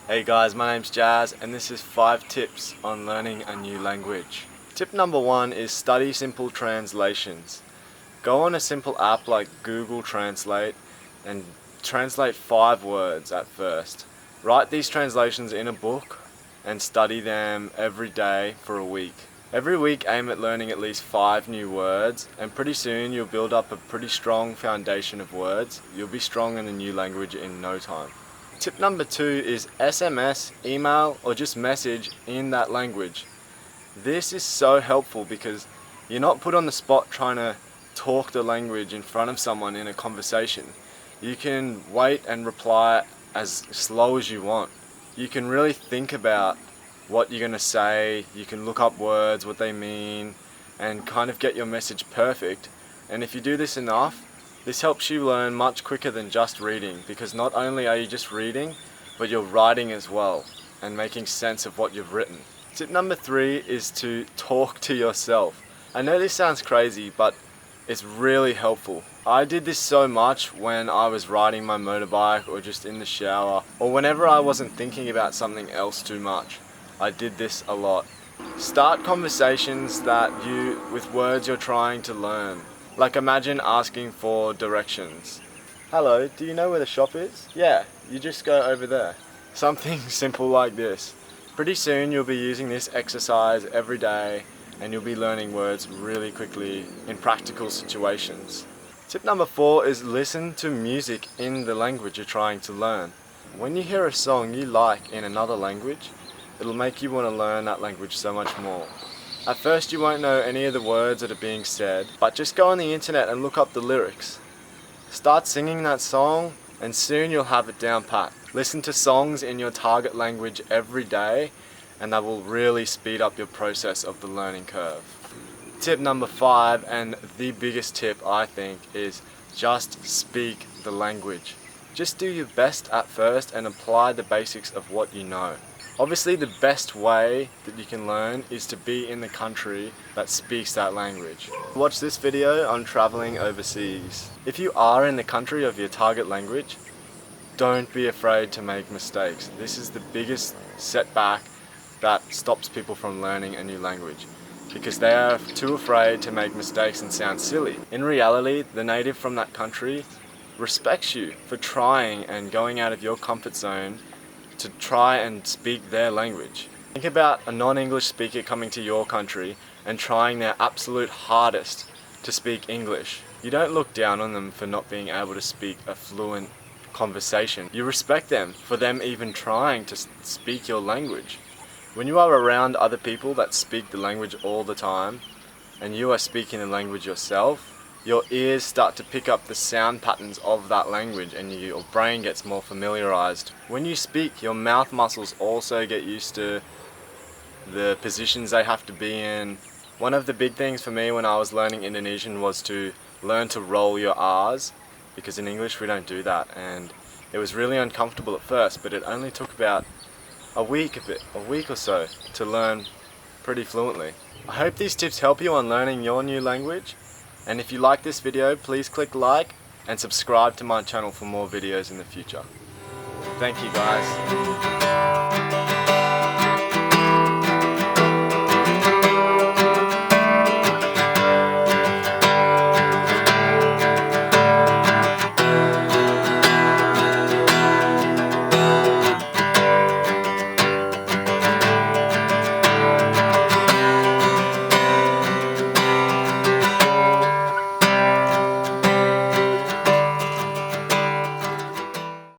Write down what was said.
Hey guys, my name's Jazz and this is 5 tips on learning a new language. Tip number 1 is study simple translations. Go on a simple app like Google Translate and translate 5 words at first. Write these translations in a book and study them every day for a week. Every week aim at learning at least 5 new words, and pretty soon you'll build up a pretty strong foundation of words. You'll be strong in a new language in no time. Tip number 2 is SMS, email, or just message in that language. This is so helpful because you're not put on the spot trying to talk the language in front of someone in a conversation. You can wait and reply as slow as you want. You can really think about what you're going to say, you can look up words, what they mean, and kind of get your message perfect. And if you do this enough, this helps you learn much quicker than just reading, because not only are you just reading, but you're writing as well and making sense of what you've written. Tip number 3 is to talk to yourself. I know this sounds crazy, but it's really helpful. I did this so much when I was riding my motorbike or just in the shower, or whenever I wasn't thinking about something else too much. I did this a lot. Start conversations with words you're trying to learn. Like imagine asking for directions. Hello, do you know where the shop is? Yeah, you just go over there. Something simple like this. Pretty soon you'll be using this exercise every day and you'll be learning words really quickly in practical situations. Tip number 4 is listen to music in the language you're trying to learn. When you hear a song you like in another language, it'll make you want to learn that language so much more. At first you won't know any of the words that are being said, but just go on the internet and look up the lyrics. Start singing that song and soon you'll have it down pat. Listen to songs in your target language every day and that will really speed up your process of the learning curve. Tip number 5, and the biggest tip I think, is just speak the language. Just do your best at first and apply the basics of what you know. Obviously the best way that you can learn is to be in the country that speaks that language. Watch this video on traveling overseas. If you are in the country of your target language, don't be afraid to make mistakes. This is the biggest setback that stops people from learning a new language, because they are too afraid to make mistakes and sound silly. In reality, the native from that country respects you for trying and going out of your comfort zone to try and speak their language. Think about a non-English speaker coming to your country and trying their absolute hardest to speak English. You don't look down on them for not being able to speak a fluent conversation. You respect them for them even trying to speak your language. When you are around other people that speak the language all the time and you are speaking the language yourself, your ears start to pick up the sound patterns of that language and your brain gets more familiarized. When you speak, your mouth muscles also get used to the positions they have to be in. One of the big things for me when I was learning Indonesian was to learn to roll your R's, because in English we don't do that, and it was really uncomfortable at first, but it only took about a week or so to learn pretty fluently. I hope these tips help you on learning your new language. And if you like this video, please click like and subscribe to my channel for more videos in the future. Thank you guys.